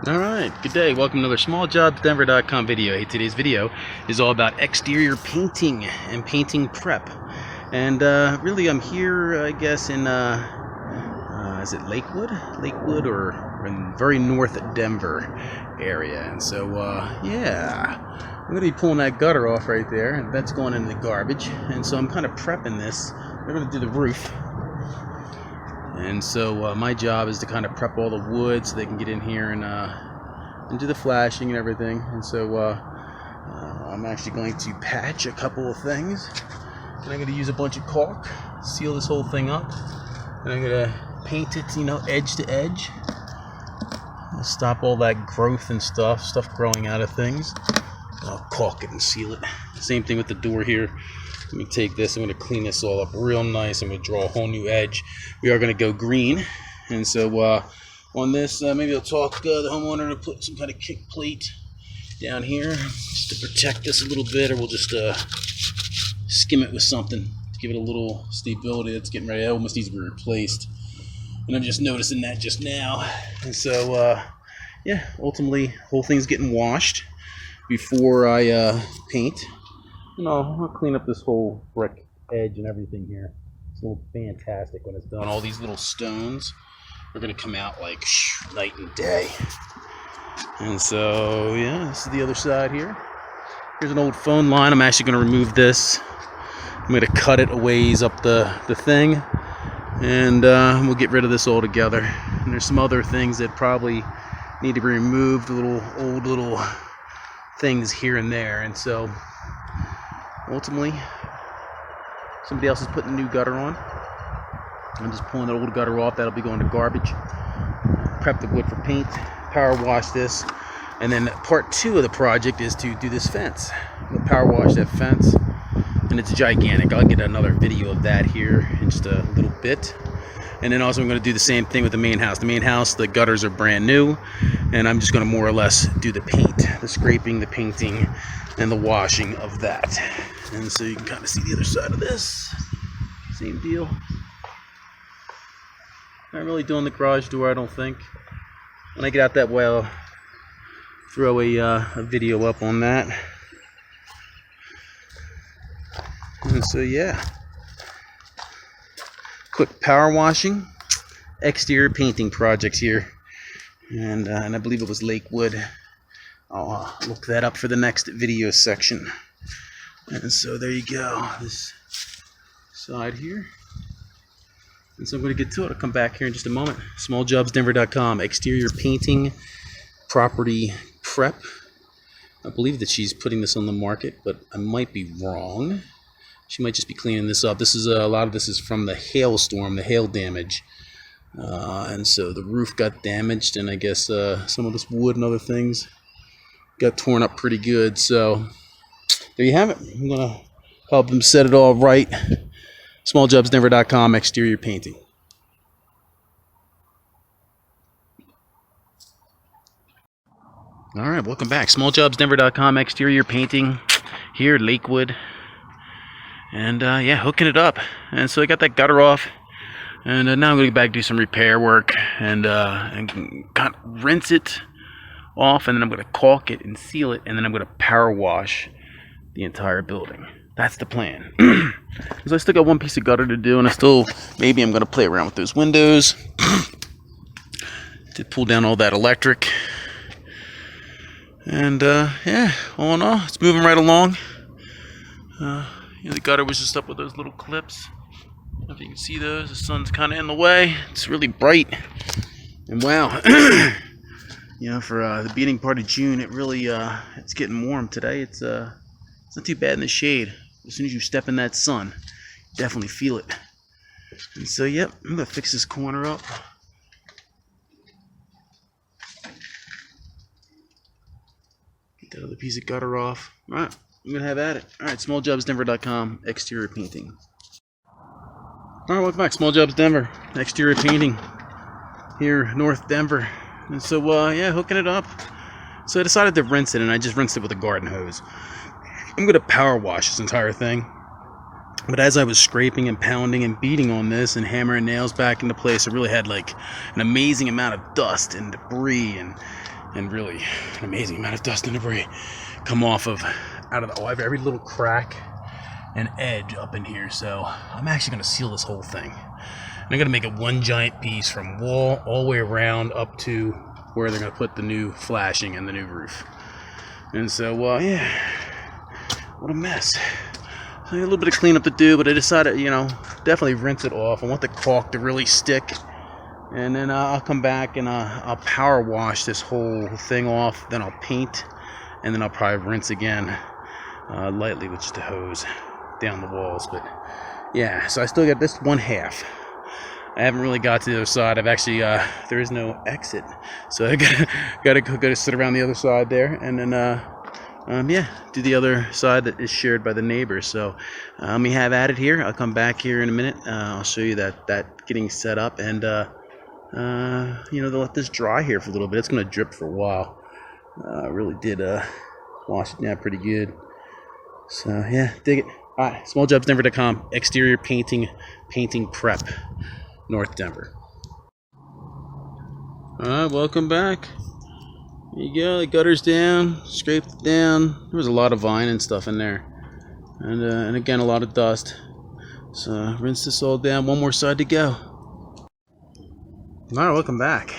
Alright, good day. Welcome to another SmallJobsDenver.com video. Hey, today's video is all about exterior painting and painting prep. And really I'm here, I guess, in, is it Lakewood? Lakewood or in very north Denver area. And so, yeah, I'm going to be pulling that gutter off right there, and that's going into the garbage. And so I'm kind of prepping this. We're going to do the roof. And so my job is to kind of prep all the wood so they can get in here and do the flashing and everything. And so I'm actually going to patch a couple of things. And I'm going to use a bunch of caulk, seal this whole thing up. And I'm going to paint it, edge to edge. Stop all that growth and stuff growing out of things. I'll caulk it and seal it. Same thing with the door here. Let me take this, I'm going to clean this all up real nice. I'm going to draw a whole new edge. We are going to go green. And so on this, maybe I'll talk the homeowner to put some kind of kick plate down here just to protect this a little bit, or we'll just skim it with something to give it a little stability. It's getting ready. It almost needs to be replaced. And I'm just noticing that just now. And so, yeah, ultimately, the whole thing's getting washed before I paint. I'll clean up this whole brick edge and everything here. It's going to look fantastic when it's done. All these little stones are going to come out like night and day. And so, yeah, this is the other side here. Here's an old phone line. I'm actually going to remove this. I'm going to cut it a ways up the thing. And we'll get rid of this altogether. And there's some other things that probably need to be removed. Old little things here and there. And so ultimately, somebody else is putting new gutter on. I'm just pulling the old gutter off. That'll be going to garbage. Prep the wood for paint. Power wash this. And then part 2 of the project is to do this fence. We'll power wash that fence. And it's gigantic. I'll get another video of that here in just a little bit. And then also I'm going to do the same thing with the main house. The main house, the gutters are brand new. And I'm just going to more or less do the paint, the scraping, the painting, and the washing of that. And so you can kind of see the other side of this. Same deal. Not really doing the garage door, I don't think. When I get out that way, I'll throw a video up on that. And so, yeah. Quick power washing, exterior painting projects here. And I believe it was Lakewood. I'll look that up for the next video section. And so there you go, this side here. And so I'm going to get to it. I'll come back here in just a moment. SmallJobsDenver.com, exterior painting, property prep. I believe that she's putting this on the market, but I might be wrong. She might just be cleaning this up. This is a lot of this is from the hailstorm, the hail damage. And so the roof got damaged, and I guess some of this wood and other things got torn up pretty good. So there you have it. I'm going to help them set it all right. SmallJobsDenver.com, exterior painting. All right, welcome back. SmallJobsDenver.com, exterior painting here at Lakewood. And yeah, hooking it up. And so I got that gutter off. And now I'm going to get back and do some repair work and kind of rinse it off, and then I'm going to caulk it and seal it, and then I'm going to power wash the entire building. That's the plan. Because I still got one piece of gutter to do, and maybe I'm going to play around with those windows to pull down all that electric. And yeah, all in all, it's moving right along. The gutter was just up with those little clips. I don't know if you can see those. The sun's kind of in the way. It's really bright. And wow. For the beginning part of June, it really it's getting warm today. It's not too bad in the shade. As soon as you step in that sun, you definitely feel it. And so, yep, I'm gonna fix this corner up. Get that other piece of gutter off. All right, I'm gonna have at it. All right, SmallJobsDenver.com, exterior painting. All right, welcome back, Small Jobs Denver, exterior painting here, North Denver. And so, yeah, hooking it up. So I decided to rinse it, and I just rinsed it with a garden hose. I'm going to power wash this entire thing. But as I was scraping and pounding and beating on this and hammering nails back into place, I really had like an amazing amount of dust and debris and and really an amazing amount of dust and debris come off of out of every little crack and edge up in here. So I'm actually going to seal this whole thing. And I'm going to make it one giant piece from wall all the way around up to where they're going to put the new flashing and the new roof. And so, yeah, what a mess. A little bit of cleanup to do, but I decided, you know, definitely rinse it off. I want the caulk to really stick. And then I'll come back and I'll power wash this whole thing off. Then I'll paint, and then I'll probably rinse again lightly with just a hose down the walls. But yeah, so I still got this one half. I haven't really got to the other side. I've actually there is no exit, so I gotta sit around the other side there, and then yeah, do the other side that is shared by the neighbors. So let me have at it here. I'll come back here in a minute. I'll show you that getting set up, and you know, they'll let this dry here for a little bit. It's gonna drip for a while. I really did wash it down pretty good. So yeah, dig it. All right, smalljobsdenver.com. Exterior painting prep, North Denver. All right, welcome back. There you go. The gutter's down, scraped it down. There was a lot of vine and stuff in there, and again a lot of dust. So rinse this all down. One more side to go. All right, welcome back.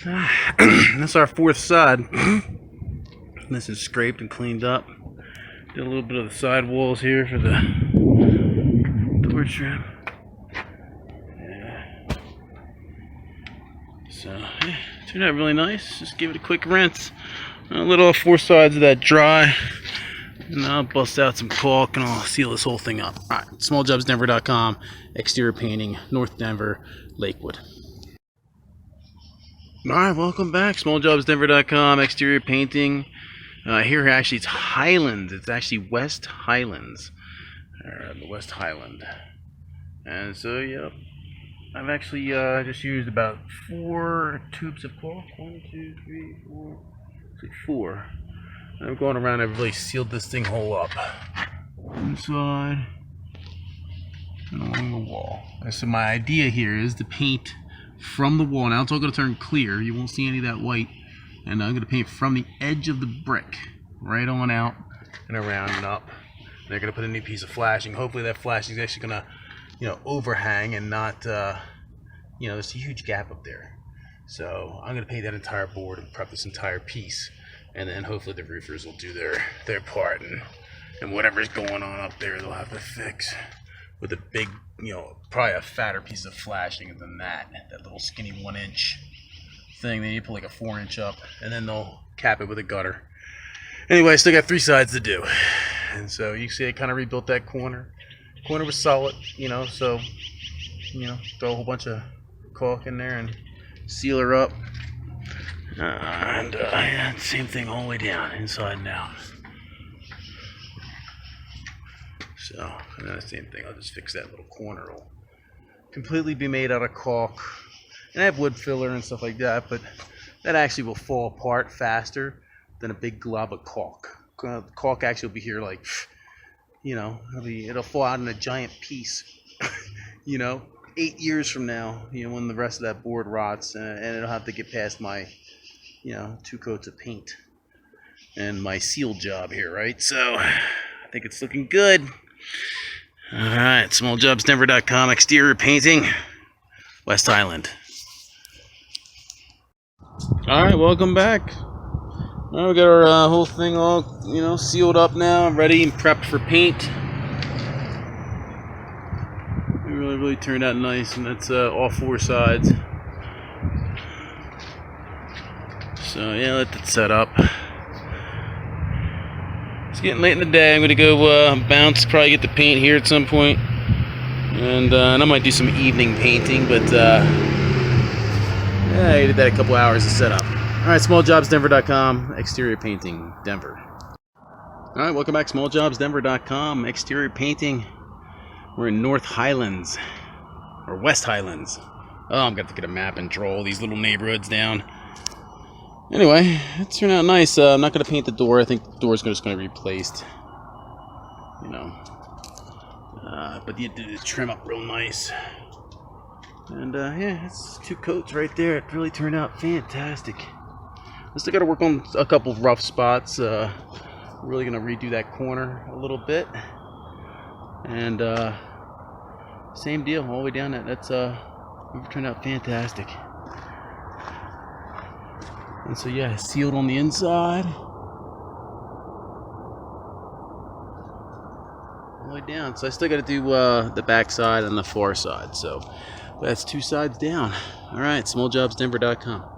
That's our fourth side. This is scraped and cleaned up. Did a little bit of the side walls here for the door trim. Yeah. So yeah, turned out really nice. Just give it a quick rinse. I'll let all four sides of that dry, and I'll bust out some caulk and I'll seal this whole thing up. All right, smalljobsdenver.com. Exterior painting, North Denver, Lakewood. Alright, welcome back. smalljobsdenver.com, exterior painting. Here actually it's Highlands. It's actually West Highlands. The West Highland. And so, yep. I've actually just used about 4 tubes of caulk. 1, 2, 3, 4. It's like 4. And I'm going around, I've really sealed this thing whole up. Inside and along the wall. And so my idea here is to paint from the wall. Now it's all going to turn clear. You won't see any of that white. And I'm going to paint from the edge of the brick right on out and around and up. And they're going to put a new piece of flashing. Hopefully that flashing is actually going to, you know, overhang and not, you know, there's a huge gap up there. So I'm going to paint that entire board and prep this entire piece. And then hopefully the roofers will do their part. And whatever's going on up there, they'll have to fix with a big, you know, probably a fatter piece of flashing than that little skinny 1-inch thing. They need to put like a 4-inch up, and then they'll cap it with a gutter. Anyway, I still got 3 sides to do, and so you see I kind of rebuilt that corner. Corner was solid, you know, so, you know, throw a whole bunch of caulk in there and seal her up, and yeah, same thing all the way down, inside and out. So, and then the same thing, I'll just fix that little corner. It'll completely be made out of caulk. And I have wood filler and stuff like that, but that actually will fall apart faster than a big glob of caulk. Caulk actually will be here like, you know, it'll fall out in a giant piece, you know, 8 years from now, you know, when the rest of that board rots, and it'll have to get past my, you know, 2 coats of paint and my seal job here, right? So I think it's looking good. All right, smalljobsdenver.com, exterior painting, West Highland. All right, welcome back. Now we got our whole thing all, you know, sealed up now, ready and prepped for paint. It really turned out nice, and that's all 4 sides. So yeah, let that set up. It's getting late in the day. I'm going to go bounce, probably get the paint here at some point. And I might do some evening painting, but yeah, I did that a couple hours to set up. Alright, smalljobsdenver.com, exterior painting, Denver. Alright, welcome back, smalljobsdenver.com, exterior painting. We're in North Highlands, or West Highlands. Oh, I'm going to have to get a map and draw all these little neighborhoods down. Anyway, it turned out nice. I'm not going to paint the door. I think the door's just going to be replaced. You know. But you did trim up real nice. And yeah, it's 2 coats right there. It really turned out fantastic. I still got to work on a couple of rough spots. Really gonna redo that corner a little bit, and same deal all the way down. That's turned out fantastic. And so yeah, sealed on the inside, all the way down. So I still got to do the back side and the far side. So that's 2 sides down. All right, smalljobsdenver.com.